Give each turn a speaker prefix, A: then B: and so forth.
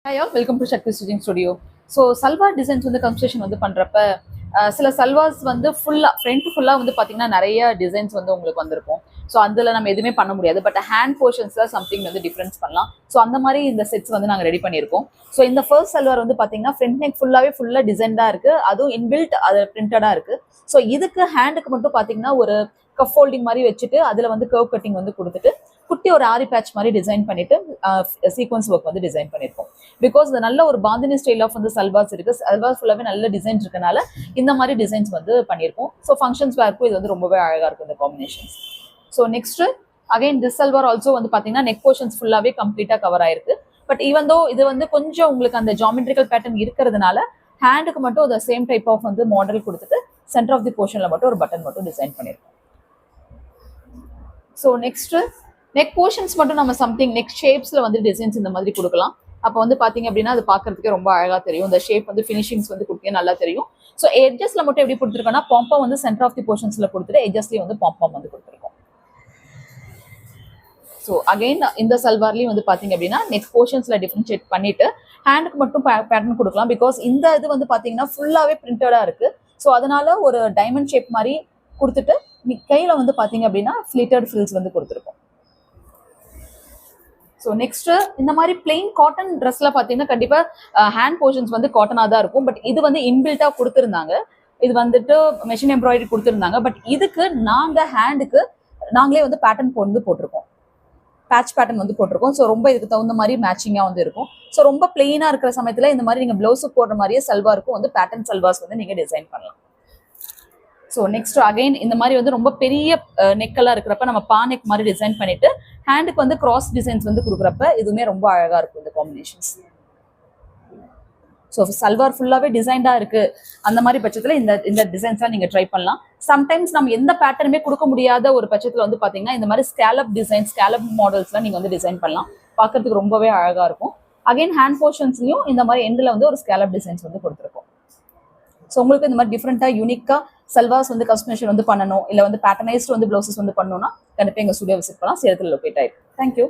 A: Hi all, welcome to Shakti Stitching Studio. So salwar designs வந்து construction வந்து பண்றப்ப சில சல்வார்ஸ் வந்து ஃப்ரண்ட் ஃபுல்லா வந்து பாத்தீங்கன்னா நிறைய டிசைன்ஸ் வந்து உங்களுக்கு வந்திருக்கும். ஸோ அதுல நம்ம எதுவுமே பண்ண முடியாது. பட் ஹேண்ட் போர்ஷன்ஸ்ல சம்திங் வந்து டிஃபரன்ஸ் பண்ணலாம். ஸோ அந்த மாதிரி இந்த செட்ஸ் வந்து நாங்க ரெடி பண்ணியிருக்கோம். ஸோ இந்த ஃபர்ஸ்ட் சல்வார் வந்து பாத்தீங்கன்னா ஃப்ரண்ட் நெக் ஃபுல்லா டிசைன்டா இருக்கு. அதுவும் இன்பில்ட் அது பிரிண்டடா இருக்கு. ஸோ இதுக்கு ஹேண்டுக்கு மட்டும் பாத்தீங்கன்னா ஒரு கப் ஃபோல்டிங் மாதிரி வச்சுட்டு அதுல வந்து கர்வ் கட்டிங் வந்து கொடுத்துட்டு குட்டி ஒரு ஆரி பேட்ச் மாதிரி டிசைன் பண்ணிட்டு சீக்வன்ஸ் ஒர்க் வந்து டிசைன் பண்ணிருக்கோம். பிகாஸ் நல்ல ஒரு பாந்தினி ஸ்டைல் ஆஃப் வந்து சல்வார்ஸ் இருக்கு. சல்வார் ஃபுல்லாவே நல்ல டிசைன் இருக்கனால இந்த மாதிரி டிசைன்ஸ் வந்து பண்ணியிருக்கோம். ஸோ ஃபங்க்ஷன்ஸ் வேர்க்கும் இது வந்து ரொம்பவே அழகா இருக்கும் இந்த combinations. So next again this salwar also வந்து பாத்தீங்கன்னா நெக் போர்ஷன்ஸ் ஃபுல்லாவே கம்ப்ளீட்டா கவர் ஆயிருக்கு. பட் ஈவன் தோ இது வந்து கொஞ்சம் உங்களுக்கு அந்த ஜாமெட்ரிக்கல் பேட்டர்ன் இருக்கிறதுனால ஹேண்டுக்கு மட்டும் அந்த சேம் டைப் ஆஃப் வந்து மாடல் கொடுத்துட்டு சென்டர் ஆஃப் தி போர்ஷன்ல மட்டும் ஒரு பட்டன் மட்டும் டிசைன் பண்ணிருக்கோம். ஸோ நெக்ஸ்ட் நெக் போர்ஷன்ஸ் மட்டும் நம்ம சம்திங் நெக் ஷேப்ஸ்ல வந்து டிசைன்ஸ் இந்த மாதிரி கொடுக்கலாம். அப்போ வந்து பாத்தீங்க அப்படின்னா அது பாக்குறதுக்கே ரொம்ப அழகா தெரியும். இந்த ஷேப் வந்து ஃபினிஷிங்ஸ் வந்து கொடுக்க நல்லா தெரியும். ஸோ எட்ஜஸ்ல மட்டும் எப்படி கொடுத்துருக்கோம்னா பாம்பம் வந்து சென்டர் ஆஃப் தி போர்ஷன்ஸ்ல கொடுத்துட்டு எட்ஜஸ்லயும் வந்து பாம்பம் வந்து கொடுத்துருக்கோம். ஸோ அகைன் இந்த சல்வார்லயும் வந்து பாத்தீங்க அப்படின்னா நெக் போர்ஷன்ஸ்ல டிஃபரன்ஷியேட் பண்ணிட்டு ஹேண்டுக்கு மட்டும் பேட்டர்ன் கொடுக்கலாம். பிகாஸ் இந்த இது வந்து பாத்தீங்கன்னா ஃபுல்லாவே பிரிண்டடா இருக்கு. ஸோ அதனால ஒரு டைமண்ட் ஷேப் மாதிரி கொடுத்துட்டு கையில வந்து பாத்தீங்க அப்படின்னா ஃபிளிட்டட் ஃபில்ஸ் வந்து கொடுத்துருக்கோம். ஸோ நெக்ஸ்ட் இந்த மாதிரி பிளெயின் காட்டன் ட்ரெஸ்ல பாத்தீங்கன்னா கண்டிப்பா ஹேண்ட் போர்ஷன்ஸ் வந்து காட்டனா தான் இருக்கும். பட் இது வந்து இன்பில்ட்டா கொடுத்துருந்தாங்க. இது வந்துட்டு மெஷின் எம்ப்ராய்டரி கொடுத்துருந்தாங்க. பட் இதுக்கு நாங்க ஹேண்டுக்கு நாங்களே வந்து பேட்டர்ன் வந்து போட்டிருக்கோம். பேட்ச் பேட்டர்ன் வந்து போட்டிருக்கோம். ஸோ ரொம்ப இதுக்கு தகுந்த மாதிரி மேட்சிங்கா வந்து இருக்கும். ஸோ ரொம்ப பிளெயினா இருக்கிற சமயத்துல இந்த மாதிரி நீங்க பிளவுஸுக்கு போடுற மாதிரியே சல்வாருக்கும் வந்து பேட்டர்ன் சல்வார்ஸ் வந்து நீங்க டிசைன் பண்ணலாம். ஸோ நெக்ஸ்ட் அகைன் இந்த மாதிரி வந்து ரொம்ப பெரிய நெக்கெல்லாம் இருக்கிறப்ப நம்ம பா நெக் மாதிரி டிசைன் பண்ணிட்டு ஹேண்டுக்கு வந்து கிராஸ் டிசைன்ஸ் வந்து கொடுக்குறப்ப இதுவுமே ரொம்ப அழகா இருக்கும் இந்த காம்பினேஷன்ஸ். ஸோ சல்வார் ஃபுல்லாவே டிசைன்டா இருக்கு அந்த மாதிரி பட்சத்துல இந்த டிசைன்ஸ்லாம் நீங்க ட்ரை பண்ணலாம். சம்டைம்ஸ் நம்ம எந்த பேட்டர்னுமே கொடுக்க முடியாத ஒரு பட்சத்துல வந்து பாத்தீங்கன்னா இந்த மாதிரி ஸ்கேலப் டிசைன் ஸ்கேலப் மாடல்ஸ்லாம் நீங்க வந்து டிசைன் பண்ணலாம். பார்க்கறதுக்கு ரொம்பவே அழகா இருக்கும். அகைன் ஹேண்ட் போர்ஷன்ஸ்லயும் இந்த மாதிரி எண்ட்ல வந்து ஒரு ஸ்கேலப் டிசைன்ஸ் வந்து கொடுத்துருக்கோம். ஸோ உங்களுக்கு இந்த மாதிரி டிஃப்ரெண்டா யூனிக்கா சல்வார்ஸ் வந்து கஸ்டமைசேஷன் வந்து பண்ணணும் இல்ல வந்து பேட்டர்னைஸ்ட் வந்து பிளவுசஸ் வந்து பண்ணணும்னா கண்டிப்பா எங்க ஸ்டுடியோ விசிட் பண்ணலாம். சேலத்துல லொகேட் ஆயிருக்கு. தேங்க்யூ.